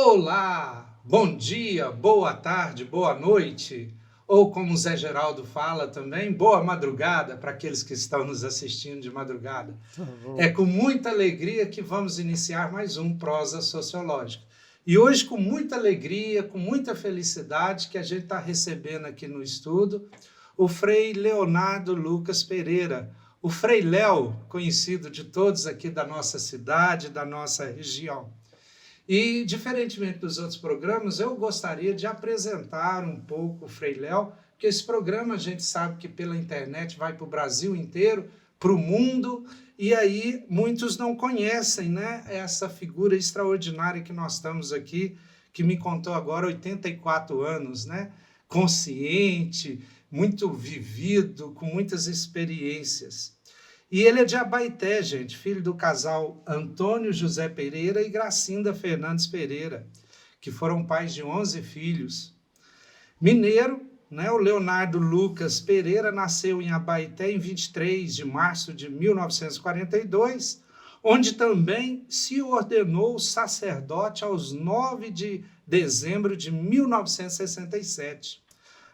Olá, bom dia, boa tarde, boa noite, ou como o Zé Geraldo fala também, boa madrugada para aqueles que estão nos assistindo de madrugada. Tá bom. É com muita alegria que vamos iniciar mais um Prosa Sociológica. E hoje, com muita alegria, com muita felicidade, que a gente está recebendo aqui no estudo o Frei Leonardo Lucas Pereira, o Frei Léo, conhecido de todos aqui da nossa cidade, da nossa região. E, diferentemente dos outros programas, eu gostaria de apresentar um pouco o Frei Léo, porque esse programa a gente sabe que pela internet vai para o Brasil inteiro, para o mundo, e aí muitos não conhecem, né, essa figura extraordinária que nós estamos aqui, que me contou agora 84 anos, né, consciente, muito vivido, com muitas experiências. E ele é de Abaeté, gente, filho do casal Antônio José Pereira e Gracinda Fernandes Pereira, que foram pais de 11 filhos. Mineiro, né, o Leonardo Lucas Pereira nasceu em Abaeté em 23 de março de 1942, onde também se ordenou sacerdote aos 9 de dezembro de 1967.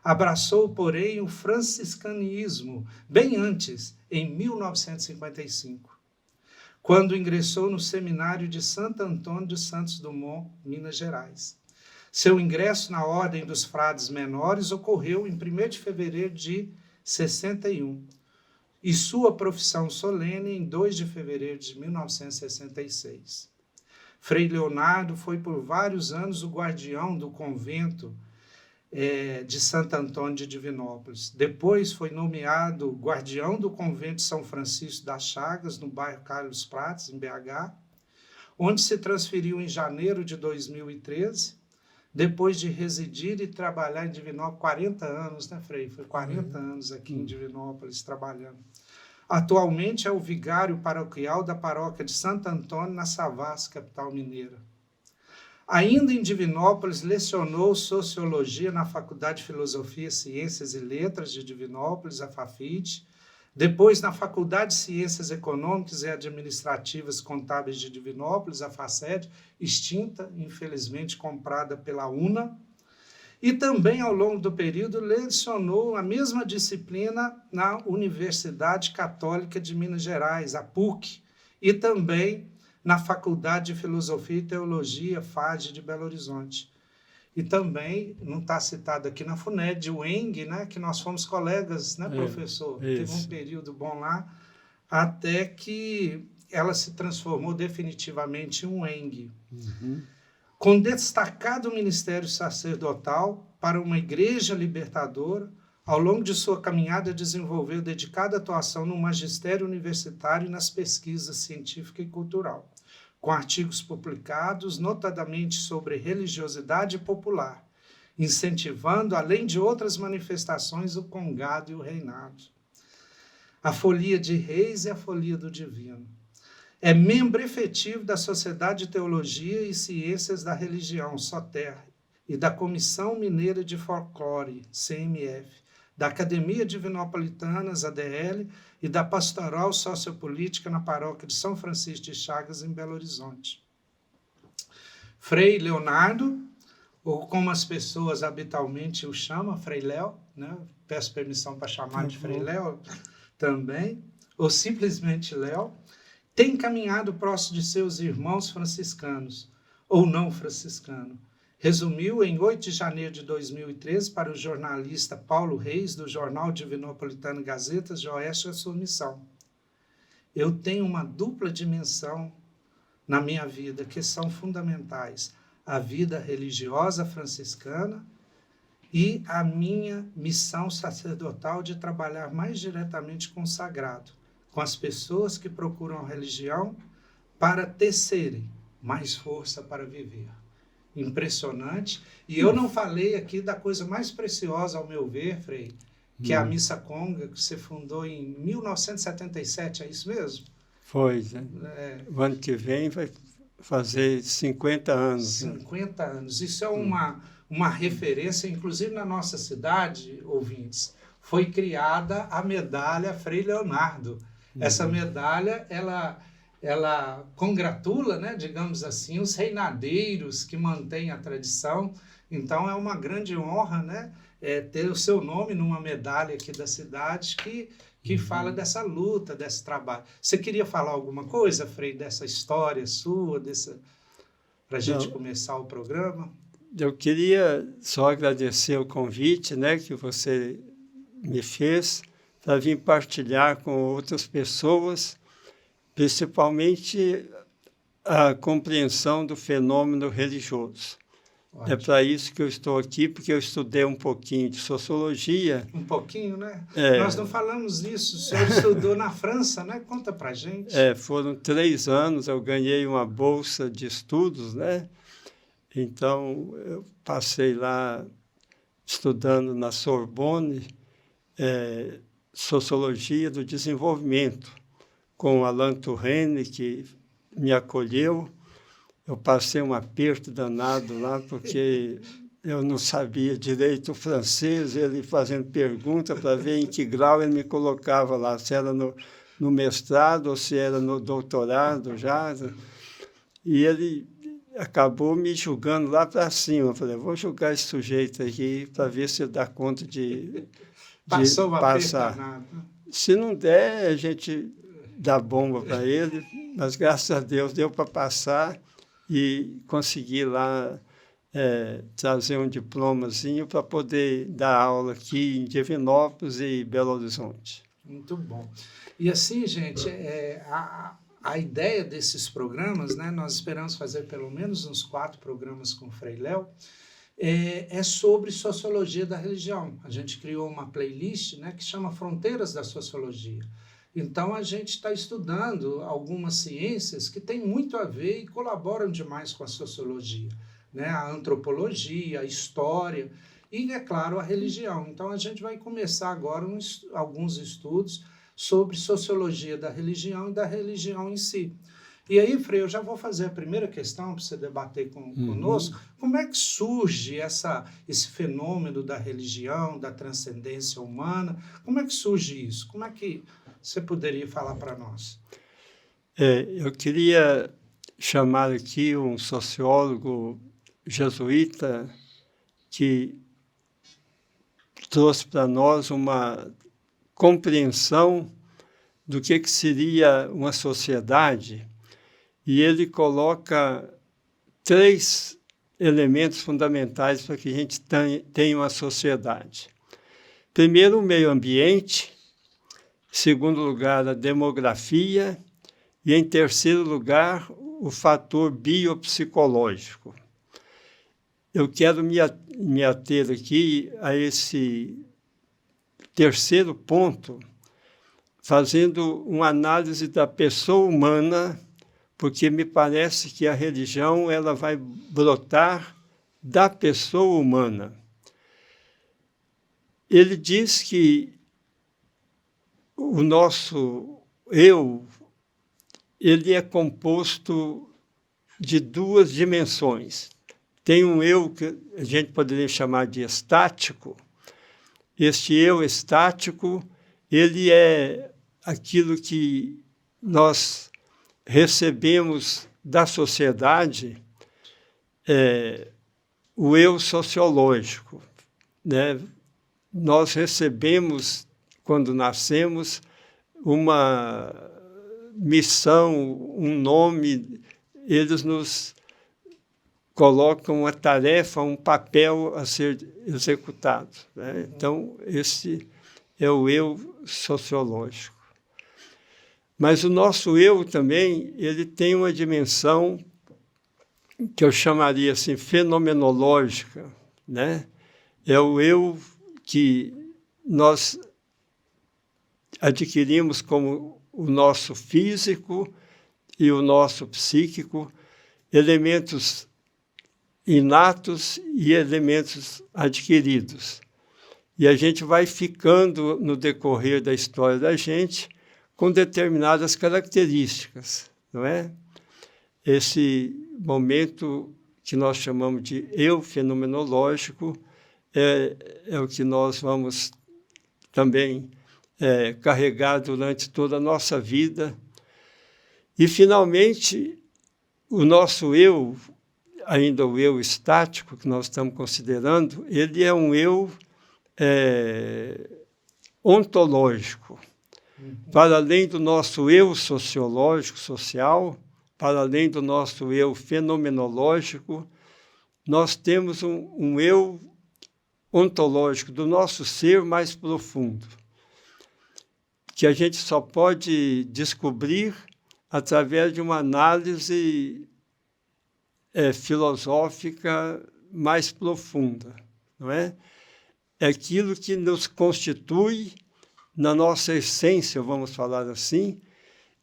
Abraçou, porém, o franciscanismo bem antes, em 1955, quando ingressou no seminário de Santo Antônio de Santos Dumont, Minas Gerais. Seu ingresso na Ordem dos Frades Menores ocorreu em 1º de fevereiro de 61 e sua profissão solene em 2 de fevereiro de 1966. Frei Leonardo foi por vários anos o guardião do convento de Santo Antônio de Divinópolis. Depois foi nomeado guardião do convento de São Francisco das Chagas, no bairro Carlos Prates, em BH, onde se transferiu em janeiro de 2013, depois de residir e trabalhar em Divinópolis 40 anos, né, Frei? Foi 40 anos aqui em Divinópolis trabalhando. Atualmente é o vigário paroquial da paróquia de Santo Antônio, na Savassi, capital mineira. Ainda em Divinópolis, lecionou Sociologia na Faculdade de Filosofia, Ciências e Letras de Divinópolis, a FAFIT, depois na Faculdade de Ciências Econômicas e Administrativas Contábeis de Divinópolis, a FACED, extinta, infelizmente comprada pela UNA, e também, ao longo do período, lecionou a mesma disciplina na Universidade Católica de Minas Gerais, a PUC, e também na Faculdade de Filosofia e Teologia, FAD, de Belo Horizonte. E também, não está citado aqui, na FUNED, o ENG, né, que nós fomos colegas, né, professor? Teve um período bom lá, até que ela se transformou definitivamente em um ENG. Com destacado ministério sacerdotal para uma igreja libertadora, ao longo de sua caminhada desenvolveu dedicada atuação no magistério universitário e nas pesquisas científica e cultural, com artigos publicados, notadamente sobre religiosidade popular, incentivando, além de outras manifestações, o congado e o reinado. A Folia de Reis e a Folia do Divino. É membro efetivo da Sociedade de Teologia e Ciências da Religião, SOTER, e da Comissão Mineira de Folclore, CMF, da Academia Divinopolitanas, ADL, e da Pastoral Sociopolítica na Paróquia de São Francisco de Chagas, em Belo Horizonte. Frei Leonardo, ou como as pessoas habitualmente o chamam, Frei Léo, né? Peço permissão para chamar de Frei Léo também, ou simplesmente Léo, tem caminhado próximo de seus irmãos franciscanos, ou não franciscano. Resumiu em 8 de janeiro de 2013 para o jornalista Paulo Reis, do Jornal Divinopolitano Gazetas de Oeste, a sua missão. Eu tenho uma dupla dimensão na minha vida, que são fundamentais: a vida religiosa franciscana e a minha missão sacerdotal de trabalhar mais diretamente com o sagrado, com as pessoas que procuram a religião para tecerem mais força para viver. Impressionante. E eu não falei aqui da coisa mais preciosa, ao meu ver, Frei, que é a Missa Conga, que você fundou em 1977, é isso mesmo? Foi, né? O ano que vem vai fazer 50 anos. 50 anos. Isso é uma referência, inclusive na nossa cidade, ouvintes, foi criada a medalha Frei Leonardo. Essa medalha, ela ela congratula, né, digamos assim, os reinadeiros que mantêm a tradição. Então é uma grande honra, né, ter o seu nome numa medalha aqui da cidade que fala dessa luta, desse trabalho. Você queria falar alguma coisa, Frei, dessa história sua, para a gente começar o programa? Eu queria só agradecer o convite, né, que você me fez para vir partilhar com outras pessoas, principalmente a compreensão do fenômeno religioso. Ótimo. É para isso que eu estou aqui, porque eu estudei um pouquinho de sociologia. Um pouquinho, né? Nós não falamos disso. O senhor estudou na França, né? Conta para a gente. Foram 3 anos, eu ganhei uma bolsa de estudos, né? Então, eu passei lá estudando na Sorbonne, Sociologia do Desenvolvimento, com Alain Touraine, que me acolheu. Eu passei um aperto danado lá, porque eu não sabia direito o francês, ele fazendo pergunta para ver em que grau ele me colocava lá, se era no mestrado ou se era no doutorado já. E ele acabou me julgando lá para cima. Eu falei, vou julgar esse sujeito aqui para ver se ele dá conta de passar. Se não der, a gente dá bomba para ele, mas graças a Deus deu para passar e consegui lá trazer um diplomazinho para poder dar aula aqui em Divinópolis e Belo Horizonte. Muito bom. E assim, gente, a ideia desses programas, né, nós esperamos fazer pelo menos uns 4 programas com o Frei Léo, é sobre sociologia da religião. A gente criou uma playlist, né, que chama Fronteiras da Sociologia. Então, a gente está estudando algumas ciências que têm muito a ver e colaboram demais com a sociologia, né? A antropologia, a história e, é claro, a religião. Então, a gente vai começar agora alguns estudos sobre sociologia da religião e da religião em si. E aí, Frei, eu já vou fazer a primeira questão para você debater conosco. Como é que surge esse fenômeno da religião, da transcendência humana? Como é que surge isso? Como é que você poderia falar para nós? Eu queria chamar aqui um sociólogo jesuíta que trouxe para nós uma compreensão do que seria uma sociedade, e ele coloca 3 elementos fundamentais para que a gente tenha uma sociedade. Primeiro, o meio ambiente. Em segundo lugar, a demografia. E, em terceiro lugar, o fator biopsicológico. Eu quero me ater aqui a esse terceiro ponto, fazendo uma análise da pessoa humana, porque me parece que a religião ela vai brotar da pessoa humana. Ele diz que o nosso eu, ele é composto de 2 dimensões. Tem um eu que a gente poderia chamar de estático. Este eu estático, ele é aquilo que nós recebemos da sociedade, o eu sociológico, né? Nós recebemos, quando nascemos, uma missão, um nome, eles nos colocam uma tarefa, um papel a ser executado, né? Então, esse é o eu sociológico. Mas o nosso eu também, ele tem uma dimensão que eu chamaria assim, fenomenológica, né? É o eu que nós adquirimos como o nosso físico e o nosso psíquico, elementos inatos e elementos adquiridos. E a gente vai ficando, no decorrer da história da gente, com determinadas características, não é? Esse momento que nós chamamos de eu fenomenológico é o que nós vamos também carregar durante toda a nossa vida. E, finalmente, o nosso eu, ainda o eu estático que nós estamos considerando, ele é um eu ontológico. Para além do nosso eu sociológico, social, para além do nosso eu fenomenológico, nós temos um eu ontológico do nosso ser mais profundo, que a gente só pode descobrir através de uma análise filosófica mais profunda, não é? É aquilo que nos constitui na nossa essência, vamos falar assim,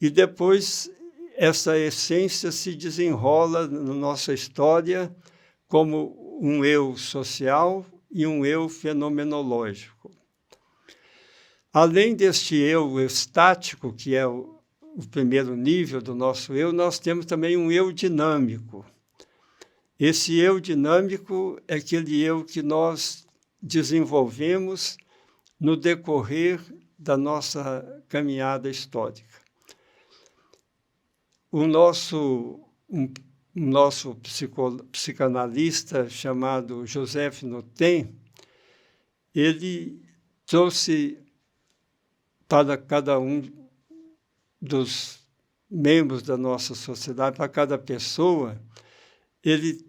e depois essa essência se desenrola na nossa história como um eu social e um eu fenomenológico. Além deste eu estático, que é o primeiro nível do nosso eu, nós temos também um eu dinâmico. Esse eu dinâmico é aquele eu que nós desenvolvemos no decorrer da nossa caminhada histórica. O nosso psicanalista chamado Joseph Noten, ele trouxe para cada um dos membros da nossa sociedade, para cada pessoa, ele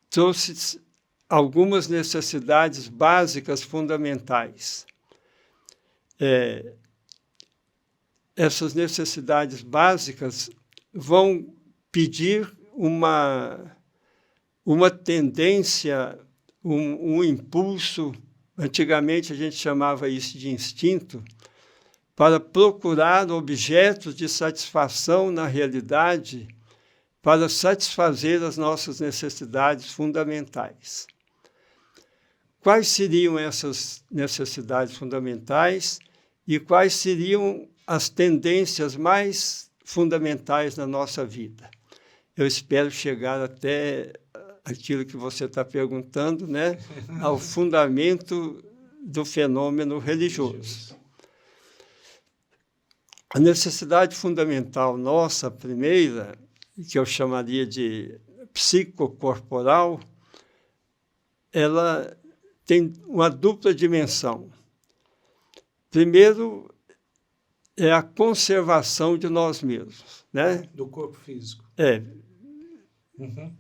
trouxe algumas necessidades básicas fundamentais. Essas necessidades básicas vão pedir uma tendência, um impulso, antigamente a gente chamava isso de instinto, para procurar objetos de satisfação na realidade, para satisfazer as nossas necessidades fundamentais. Quais seriam essas necessidades fundamentais e quais seriam as tendências mais fundamentais na nossa vida? Eu espero chegar até aquilo que você está perguntando, né? Ao fundamento do fenômeno religioso. A necessidade fundamental nossa, a primeira, que eu chamaria de psicocorporal, ela tem uma dupla dimensão. Primeiro, é a conservação de nós mesmos, né? Do corpo físico.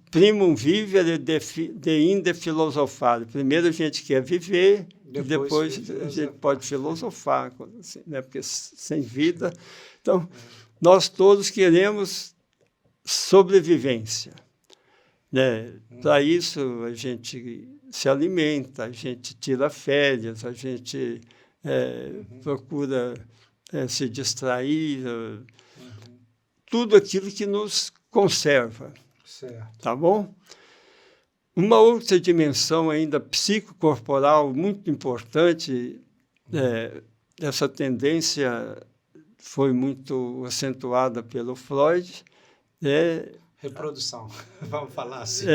Primum vivere de inde filosofare. Primeiro a gente quer viver, depois a gente pode filosofar, assim, né? Porque sem vida... Então, nós todos queremos sobrevivência, né? Para isso, a gente se alimenta, a gente tira férias, a gente procura se distrair, tudo aquilo que nos conserva. Certo. Tá bom? Uma outra dimensão ainda psicocorporal muito importante, essa tendência foi muito acentuada pelo Freud, reprodução, vamos falar assim.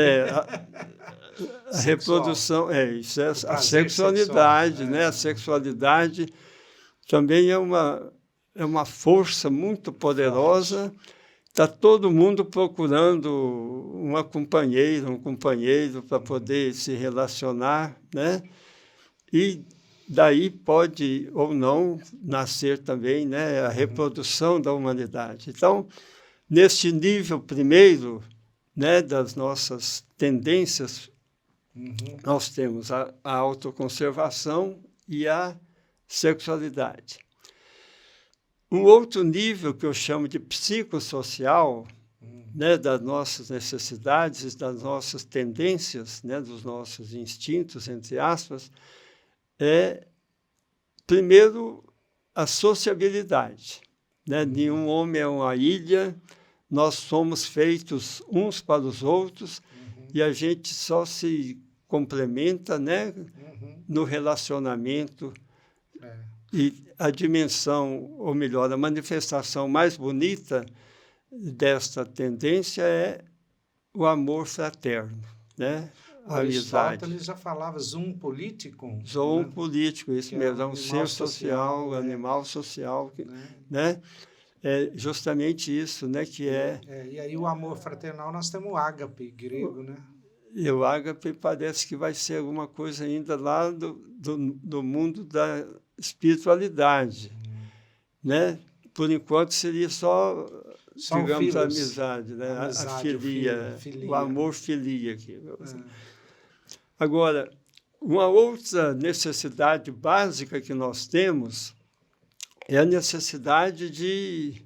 A reprodução, isso é a sexualidade, sexual, né? A sexualidade também é uma força muito poderosa. Está todo mundo procurando uma companheira, um companheiro para poder se relacionar, né? E daí pode ou não nascer também, né, a reprodução da humanidade. Então, neste nível primeiro, né, das nossas tendências, nós temos a autoconservação e a sexualidade. Um outro nível que eu chamo de psicossocial, né, das nossas necessidades, das nossas tendências, né, dos nossos instintos, entre aspas, é, primeiro, a sociabilidade. Né? Nenhum homem é uma ilha, nós somos feitos uns para os outros e a gente só se complementa, né, no relacionamento. E a dimensão, ou melhor, a manifestação mais bonita desta tendência é o amor fraterno, né? A amizade. Aristóteles já falava zoum politicum. Zoum político, isso mesmo, é um ser social, social, animal social, né? é justamente isso, né? Que E aí o amor fraternal, nós temos o ágape grego, né? e o ágape parece que vai ser alguma coisa ainda lá do mundo da espiritualidade, né? Por enquanto seria só, Só o digamos, a filos. amizade, né? A Amizade, filia, filia. o amor filia aqui. É. Agora, uma outra necessidade básica que nós temos é a necessidade de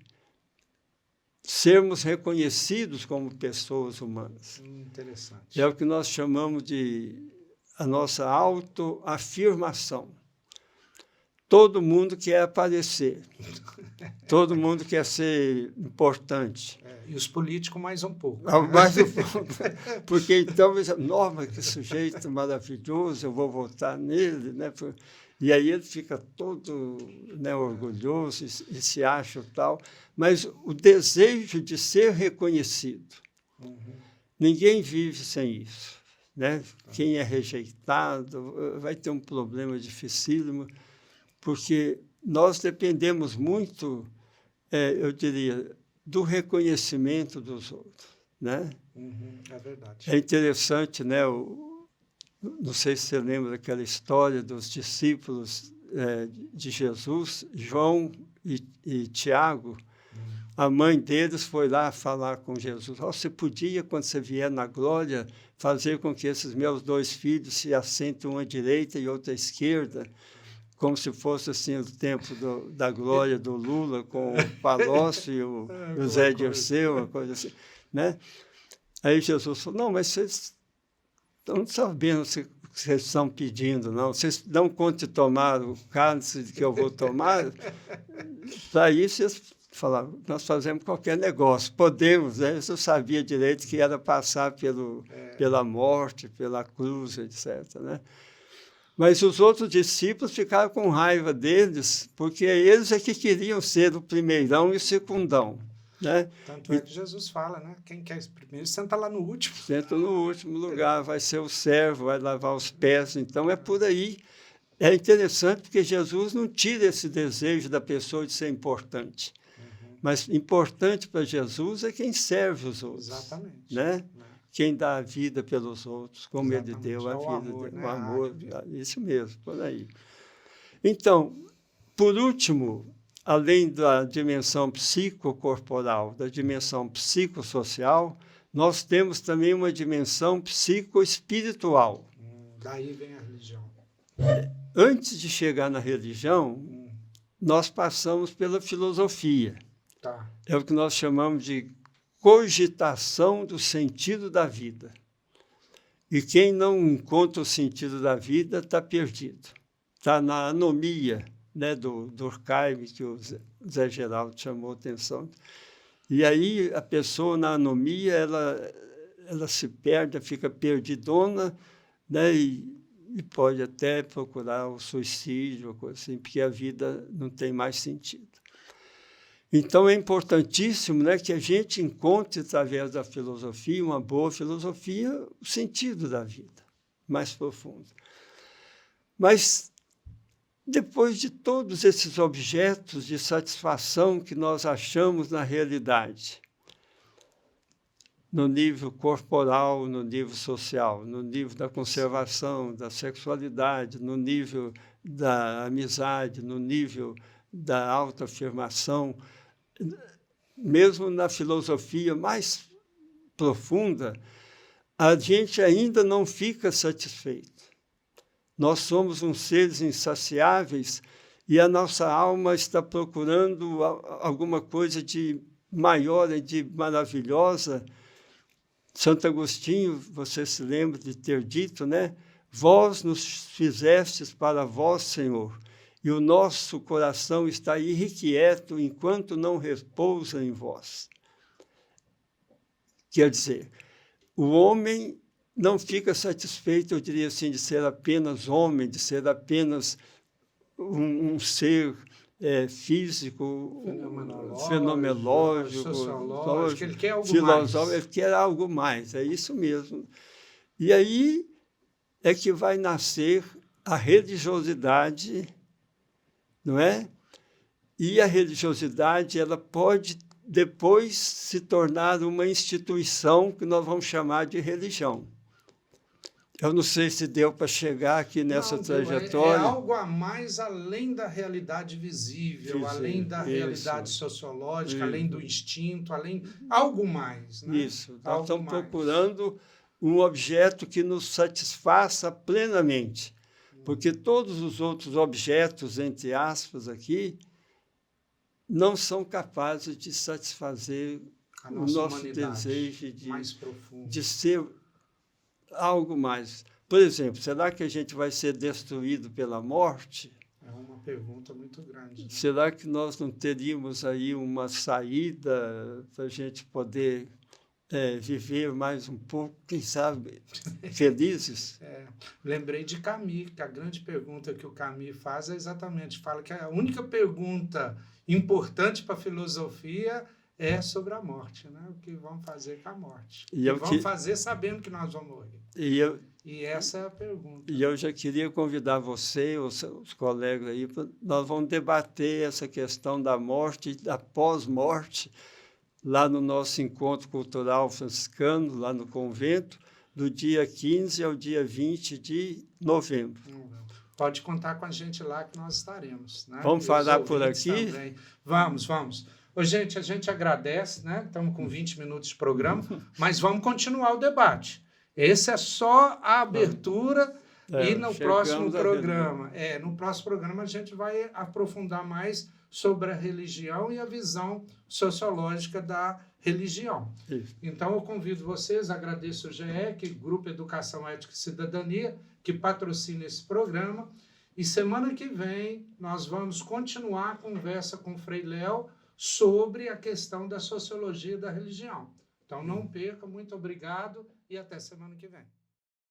sermos reconhecidos como pessoas humanas. Interessante. É o que nós chamamos de a nossa autoafirmação. Todo mundo quer aparecer. Todo mundo quer ser importante. E os políticos mais um pouco. Mais um pouco. Porque então, nossa, que sujeito maravilhoso, eu vou votar nele, né? E aí ele fica todo, né, orgulhoso e se acha tal. Mas o desejo de ser reconhecido, ninguém vive sem isso, né? Quem é rejeitado vai ter um problema dificílimo, porque nós dependemos muito, eu diria, do reconhecimento dos outros, né? É verdade. É interessante, né? Não sei se você lembra daquela história dos discípulos de Jesus, João e Tiago. A mãe deles foi lá falar com Jesus. Você podia, quando você vier na glória, fazer com que esses meus 2 filhos se assentem uma à direita e outra à esquerda, como se fosse assim o tempo da glória do Lula com o Palocci e o Zé Dirceu, uma coisa assim, né? Aí Jesus falou, não, mas vocês estão sabendo o que vocês estão pedindo, não? Vocês dão conta de tomar o cálice que eu vou tomar? Para isso, vocês falaram, nós fazemos qualquer negócio, podemos, né? Eu sabia direito que era passar pela morte, pela cruz, etc., né? Mas os outros discípulos ficaram com raiva deles, porque eles é que queriam ser o primeirão e o secundão, né? Tanto é que Jesus fala, né? Quem quer ser primeiro, senta lá no último. Senta no último lugar, vai ser o servo, vai lavar os pés. Então, é por aí. É interessante porque Jesus não tira esse desejo da pessoa de ser importante. Mas importante para Jesus é quem serve os outros. Exatamente. Né? Quem dá a vida pelos outros, como Exatamente. ele deu a vida. Amor, né? O amor, isso mesmo, por aí. Então, por último, além da dimensão psicocorporal, da dimensão psicossocial, nós temos também uma dimensão psicoespiritual. Daí vem a religião. Antes de chegar na religião, nós passamos pela filosofia. Tá. É o que nós chamamos de cogitação do sentido da vida. E quem não encontra o sentido da vida está perdido. Está na anomia, né, do Durkheim, que o Zé Geraldo chamou a atenção. E aí a pessoa na anomia, ela se perde, fica perdidona, né, e pode até procurar o suicídio, coisa assim, porque a vida não tem mais sentido. Então, é importantíssimo, né, que a gente encontre, através da filosofia, uma boa filosofia, o sentido da vida mais profundo. Mas, depois de todos esses objetos de satisfação que nós achamos na realidade, no nível corporal, no nível social, no nível da conservação, da sexualidade, no nível da amizade, no nível da autoafirmação, mesmo na filosofia mais profunda, a gente ainda não fica satisfeito. Nós somos uns seres insaciáveis e a nossa alma está procurando alguma coisa de maior e de maravilhosa. Santo Agostinho, você se lembra de ter dito, né? Vós nos fizestes para vós, Senhor, e o nosso coração está irrequieto enquanto não repousa em vós. Quer dizer, o homem não fica satisfeito, eu diria assim, de ser apenas homem, de ser apenas um ser físico, fenomenológico, sociológico, ele quer algo filosófico, mais. Ele quer algo mais, é isso mesmo. E aí é que vai nascer a religiosidade, não é? E a religiosidade ela pode depois se tornar uma instituição que nós vamos chamar de religião. Eu não sei se deu para chegar aqui nessa trajetória. É algo a mais além da realidade visível, além da realidade sociológica, além do instinto, algo mais. Né? Isso, nós estamos procurando um objeto que nos satisfaça plenamente, porque todos os outros objetos, entre aspas, aqui, não são capazes de satisfazer o nosso desejo de ser algo mais. Por exemplo, será que a gente vai ser destruído pela morte? É uma pergunta muito grande. Né? Será que nós não teríamos aí uma saída para a gente poder viver mais um pouco, quem sabe, felizes? Lembrei de Camus, que a grande pergunta que o Camus faz é exatamente, fala que a única pergunta importante para a filosofia é sobre a morte, né? O que vamos fazer com a morte? O que vamos fazer sabendo que nós vamos morrer? E essa é a pergunta. E eu já queria convidar você, os colegas aí, nós vamos debater essa questão da morte e da pós-morte lá no nosso encontro cultural franciscano, lá no convento, do dia 15 ao dia 20 de novembro. Pode contar com a gente lá que nós estaremos. Né? Vamos falar por aqui? Também. Vamos. Ô, gente, a gente agradece, né? Estamos com 20 minutos de programa, mas vamos continuar o debate. Esse é só a abertura e no próximo programa. No próximo programa a gente vai aprofundar mais sobre a religião e a visão sociológica da religião. Isso. Então, eu convido vocês, agradeço o GEC, Grupo Educação, Ética e Cidadania, que patrocina esse programa. E semana que vem nós vamos continuar a conversa com o Frei Léo sobre a questão da sociologia da religião. Então, não perca, muito obrigado e até semana que vem.